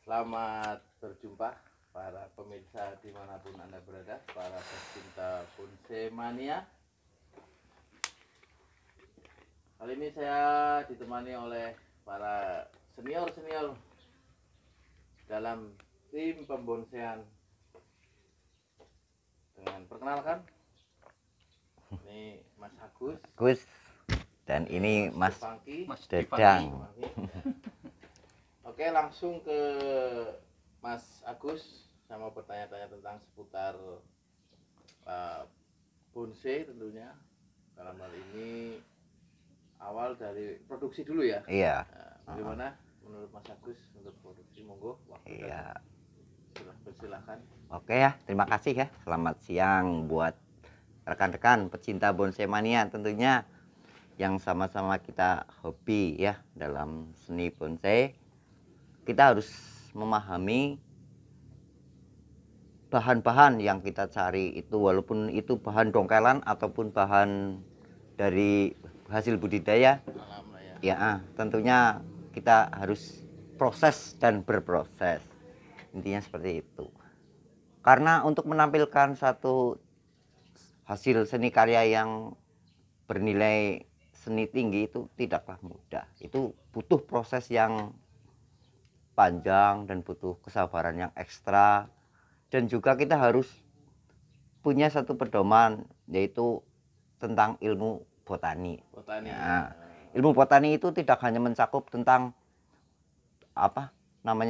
Selamat berjumpa para pemirsa dimanapun Anda berada, para pecinta bonsai mania. Kali ini saya ditemani oleh para senior-senior dalam tim pembonsaian. Dengan perkenalkan, ini Mas Agus dan ini Mas Pangki, Dedang. Oke, langsung ke Mas Agus. Saya mau bertanya-tanya tentang seputar bonsai tentunya. Dalam hal ini awal dari produksi dulu ya. Iya. Bagaimana menurut Mas Agus untuk produksi? Monggo. Iya. Persilahkan. Oke ya, terima kasih ya. Selamat siang buat rekan-rekan pecinta bonsai mania tentunya yang sama-sama kita hobi ya dalam seni bonsai. Kita harus memahami bahan-bahan yang kita cari itu, walaupun itu bahan dongkelan ataupun bahan dari hasil budidaya ya, tentunya kita harus proses dan berproses, intinya seperti itu. Karena untuk menampilkan satu hasil seni karya yang bernilai seni tinggi itu tidaklah mudah, itu butuh proses yang panjang dan butuh kesabaran yang ekstra, dan juga kita harus punya satu pedoman, yaitu tentang ilmu botani. Nah, ilmu botani itu tidak hanya mencakup tentang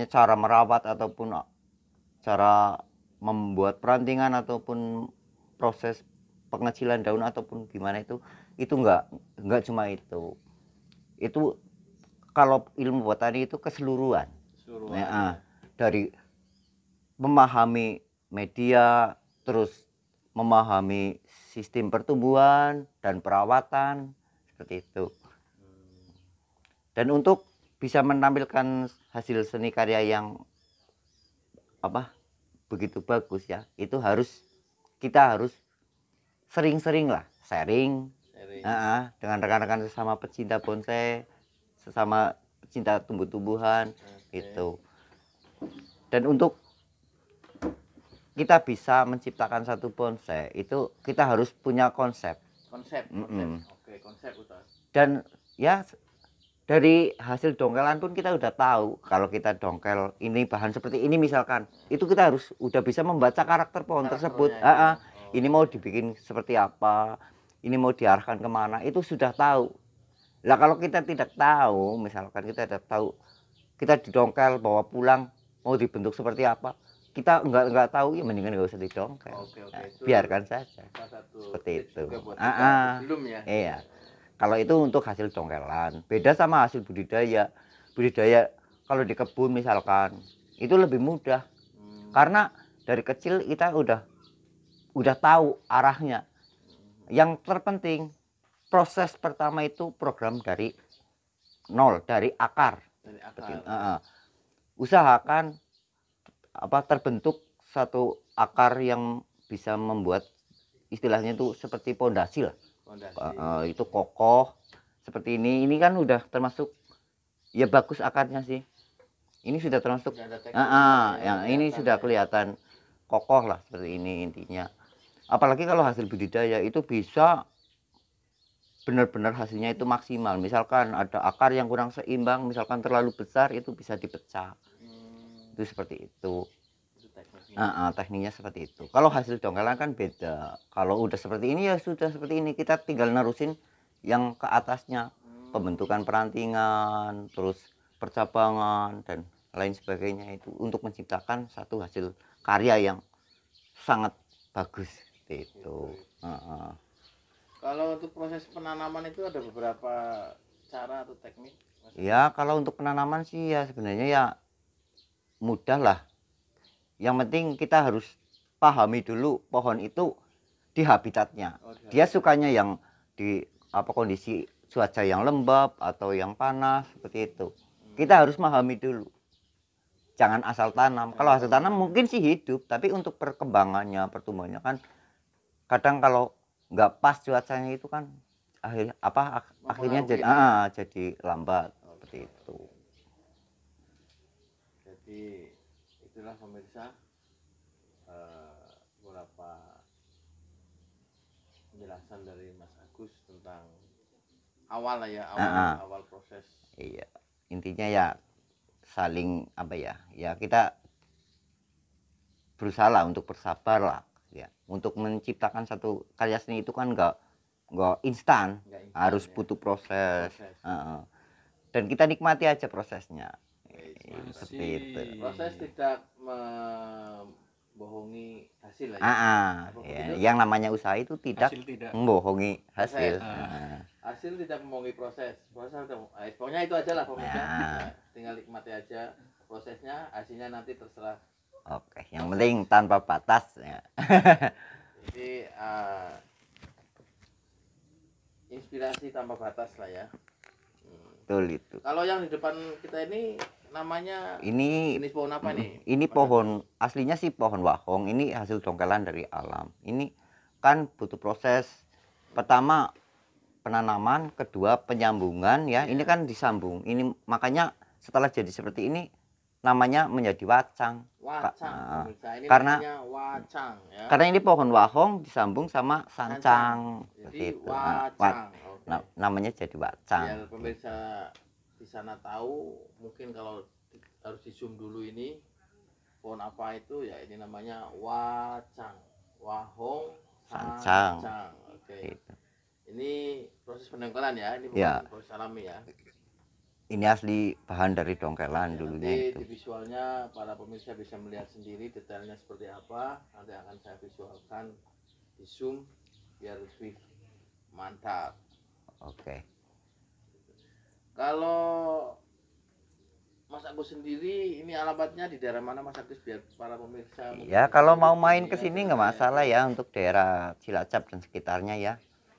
cara merawat ataupun cara membuat perantingan ataupun proses pengecilan daun ataupun gimana itu enggak cuma itu. Itu kalau ilmu botani itu keseluruhan. Ya, dari memahami media, terus memahami sistem pertumbuhan dan perawatan seperti itu. Dan untuk bisa menampilkan hasil seni karya yang begitu bagus ya, itu kita harus sering-sering lah sharing. Dengan rekan-rekan sesama pecinta bonsai, sesama pecinta tumbuh-tumbuhan itu. Dan untuk kita bisa menciptakan satu bonsai itu kita harus punya konsep. Oke, konsep utama. Dan ya dari hasil dongkelan pun kita udah tahu kalau kita dongkel ini bahan seperti ini misalkan, itu kita harus udah bisa membaca karakter pohon tersebut. Ini mau dibikin seperti apa, ini mau diarahkan kemana, itu sudah tahu. Lah kalau kita tidak tahu, misalkan kita tidak tahu, kita didongkel bawa pulang mau dibentuk seperti apa, kita enggak tahu, ya mendingan enggak usah didongkel. Biarkan saja. Seperti itu. Belum ya. Iya. Kalau itu untuk hasil dongkelan, beda sama hasil budidaya. Budidaya kalau di kebun misalkan, itu lebih mudah. Karena dari kecil kita udah tahu arahnya. Yang terpenting proses pertama itu program dari nol, dari akar. Usahakan terbentuk satu akar yang bisa membuat istilahnya itu seperti pondasi lah. Itu kokoh seperti ini kan udah termasuk ya bagus akarnya sih. Ini sudah termasuk yang ini sudah kelihatan kokoh lah seperti ini intinya. Apalagi kalau hasil budidaya itu bisa benar-benar hasilnya itu maksimal. Misalkan ada akar yang kurang seimbang, misalkan terlalu besar, itu bisa dipecah. Itu seperti itu. Tekniknya seperti itu. Kalau hasil dongkelan kan beda. Kalau udah seperti ini ya sudah seperti ini, kita tinggal nerusin yang ke atasnya, pembentukan perantingan, terus percabangan dan lain sebagainya, itu untuk menciptakan satu hasil karya yang sangat bagus itu. Kalau untuk proses penanaman itu ada beberapa cara atau teknik? Ya kalau untuk penanaman sih ya sebenarnya ya mudah lah. Yang penting kita harus pahami dulu pohon itu di habitatnya. Dia sukanya yang di kondisi cuaca yang lembab atau yang panas seperti itu. Kita harus memahami dulu. Jangan asal tanam. Kalau asal tanam mungkin sih hidup, tapi untuk perkembangannya, pertumbuhannya kan kadang kalau nggak pas cuacanya itu kan akhirnya jadi Mempengaruhi. jadi lambat seperti itu. Jadi itulah pemirsa beberapa penjelasan dari Mas Agus tentang awal lah ya, awal proses. Iya, intinya ya saling ya kita berusaha lah untuk bersabar lah ya, untuk menciptakan satu karya seni itu kan nggak instan, harus ya. butuh proses. Dan kita nikmati aja prosesnya. Seperti itu. Proses tidak membohongi hasil lah ya. Yang namanya usaha itu tidak membohongi hasil. Hasil tidak membohongi proses. Pokoknya itu aja lah pemirsa. Tinggal nikmati aja prosesnya, hasilnya nanti terserah. Oke, yang penting tanpa batas ya. Jadi inspirasi tanpa batas lah ya. Betul itu. Kalau yang di depan kita ini namanya jenis pohon apa nih? Ini pohon aslinya sih pohon wahong. Ini hasil dongkelan dari alam. Ini kan butuh proses. Pertama penanaman, kedua penyambungan ya. Ini kan disambung. Ini makanya setelah jadi seperti ini namanya menjadi wacang. Ini karena wacang ya. Karena ini pohon wahong disambung sama sancang. Jadi itu. Wacang. Namanya jadi wacang. Biar pemirsa di sana tahu, mungkin kalau harus di zoom dulu ini pohon apa itu ya, ini namanya wacang, wahong, sancang. Gitu. Ini proses pendongkelan ya, ini bukan proses alami ya. Ini asli bahan dari dongkelan dulunya itu. Di visualnya para pemirsa bisa melihat sendiri detailnya seperti apa. Nanti akan saya visualkan di zoom biar lebih mantap. Oke. Kalau Mas Agus sendiri ini alamatnya di daerah mana Mas Agus, biar para pemirsa? Ya kalau mau main ke sini nggak masalah ya, untuk daerah Cilacap dan sekitarnya ya.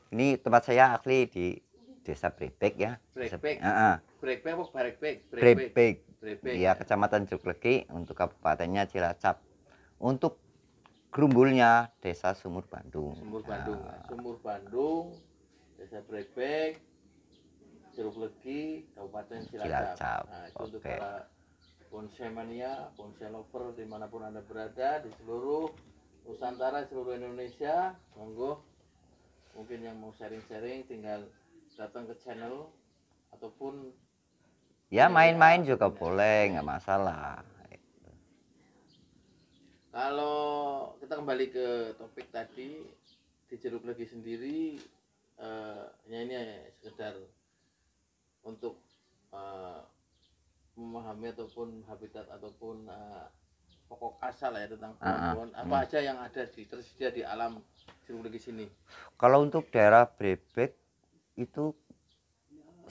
Ini tempat saya asli di Desa Brebek ya. Brebek. Brebek apa Brebek? Brebek. Iya, Kecamatan Juklegi, untuk kabupatennya Cilacap. Untuk gerumbulnya Desa Sumur Bandung. Sumur Bandung, Desa Brebek, Juklegi, Kabupaten Cilacap. Nah, itu untuk para bonsai mania, bonsai lover dimanapun Anda berada di seluruh Nusantara, seluruh Indonesia, monggo. Mungkin yang mau sharing-sharing tinggal datang ke channel ataupun ya main-main juga boleh, nggak masalah. Kalau kita kembali ke topik tadi, di Jeruk Legi sendiri ya ini sekedar untuk memahami ataupun habitat ataupun pokok asal ya tentang pohon-pohon apa aja yang ada tersedia di alam Jeruk Legi sini. Kalau untuk daerah Brebek itu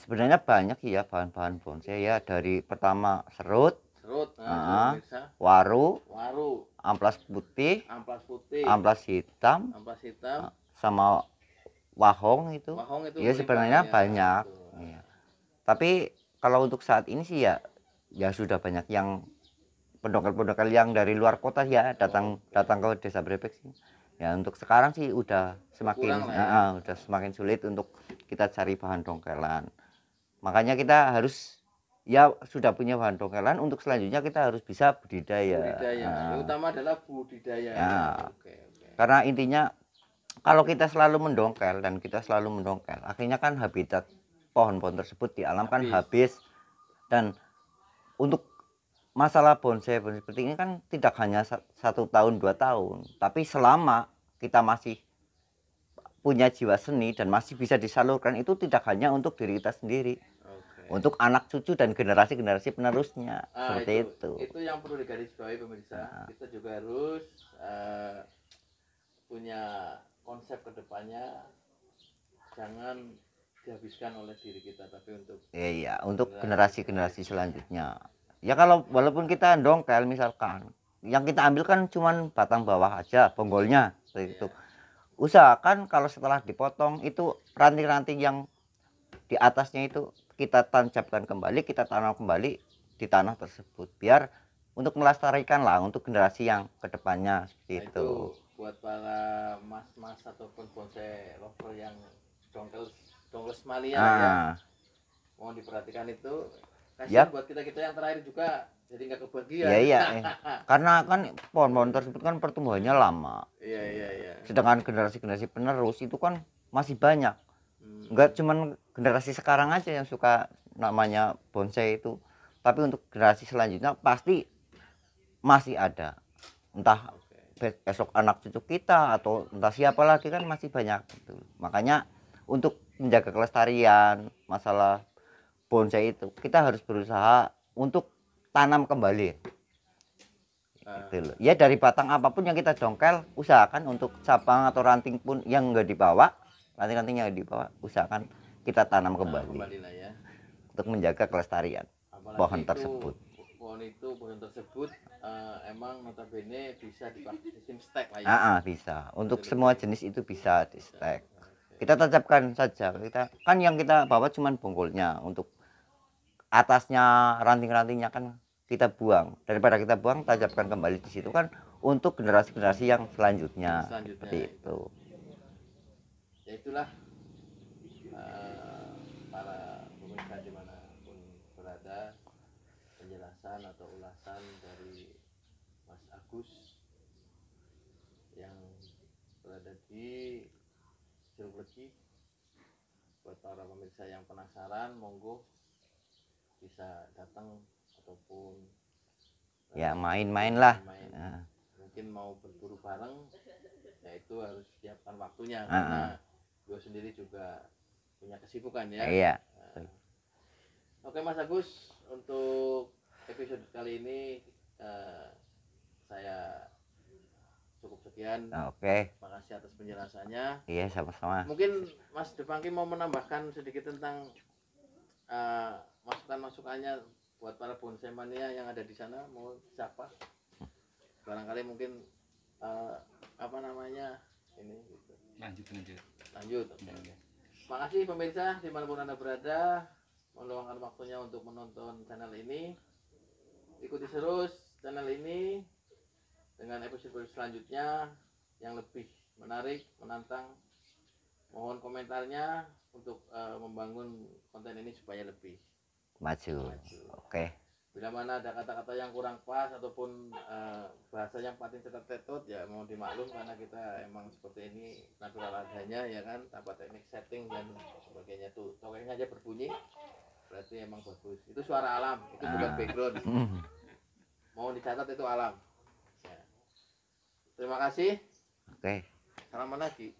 sebenarnya banyak ya bahan-bahan bonsai ya, dari pertama serut, waru, amplas putih, amplas hitam, sama wahong itu ya sebenarnya banyak ya. Tapi kalau untuk saat ini sih ya sudah banyak yang pendongkel-pendongkel yang dari luar kota ya datang ke Desa Brebek sih. Ya untuk sekarang sih udah semakin sulit untuk kita cari bahan dongkelan. Makanya kita harus ya sudah punya bahan dongkelan, untuk selanjutnya kita harus bisa budidaya. Yang utama adalah budidaya. Karena intinya kalau kita selalu mendongkel dan kita selalu mendongkel, akhirnya kan habitat pohon-pohon tersebut di alam kan habis. Dan untuk masalah bonsai seperti ini kan tidak hanya 1 tahun 2 tahun, tapi selama kita masih punya jiwa seni dan masih bisa disalurkan, itu tidak hanya untuk diri kita sendiri, untuk anak cucu dan generasi penerusnya. Seperti itu yang perlu digarisbawahi pemirsa. Kita juga harus punya konsep kedepannya, jangan dihabiskan oleh diri kita, tapi untuk generasi selanjutnya. Ya kalau walaupun kita dongkel misalkan, yang kita ambil kan cuman batang bawah aja, bonggolnya seperti itu. Usahakan kalau setelah dipotong itu ranting-ranting yang di atasnya itu kita tancapkan kembali, kita tanam kembali di tanah tersebut, biar untuk melestarikan lah untuk generasi yang kedepannya seperti itu. Buat para mas-mas ataupun bonsai lover yang dongkel dongles mania ya. Mohon diperhatikan itu. Kasihan buat kita yang terakhir juga jadi nggak kebagian. Iya. Karena kan pohon-pohon tersebut kan pertumbuhannya lama. Iya. Sedangkan generasi-generasi penerus itu kan masih banyak. Enggak cuman generasi sekarang aja yang suka namanya bonsai itu, tapi untuk generasi selanjutnya pasti masih ada. Entah besok anak cucu kita atau entah siapa lagi kan masih banyak gitu. Makanya untuk menjaga kelestarian masalah bonsai itu kita harus berusaha untuk tanam kembali gitu loh. Ya dari batang apapun yang kita dongkel usahakan untuk cabang atau ranting pun yang enggak dibawa, ranting-ranting yang dibawa usahakan kita tanam kembali lah ya. Untuk menjaga kelestarian pohon tersebut. Pohon tersebut emang notabene bisa dipakai sistem stek lah ya. Bisa untuk semua jenis itu bisa di stek. Kita tancapkan saja, kita kan yang kita bawa cuman bongkolnya, untuk atasnya ranting-rantingnya kan kita buang. Daripada kita buang, tancapkan kembali di situ kan untuk generasi-generasi yang selanjutnya. Seperti itu. Ya itulah para pemirsa dimanapun berada, penjelasan atau ulasan dari Mas Agus yang berada di Jeruk Legi. Buat para pemirsa yang penasaran, monggo bisa datang ataupun ya main-main lah. Mungkin mau berburu bareng, ya itu harus siapkan waktunya karena gue sendiri juga punya kesibukan ya. Iya. Oke Mas Agus, untuk episode kali ini saya cukup sekian. Oke. Makasih atas penjelasannya. Iya, sama-sama. Mungkin Mas Depangki mau menambahkan sedikit tentang masukan-masukannya buat para bonsai mania yang ada di sana, mau siapa? Barangkali mungkin apa namanya ini gitu. Lanjut. Okay. Makasih pemirsa dimanapun Anda berada meluangkan waktunya untuk menonton channel ini. Ikuti terus channel ini dengan episode selanjutnya yang lebih menarik, menantang. Mohon komentarnya untuk membangun konten ini supaya lebih maju. Oke. Bila mana ada kata-kata yang kurang pas ataupun bahasa yang paling cetat-cetot, ya mau dimaklum karena kita emang seperti ini natural adanya ya kan, tanpa teknik setting dan sebagainya. Tuh tokengnya aja berbunyi, berarti emang bagus. Itu suara alam, itu bukan background. Mau dicatat itu alam. Ya. Terima kasih. Oke. Salaman lagi.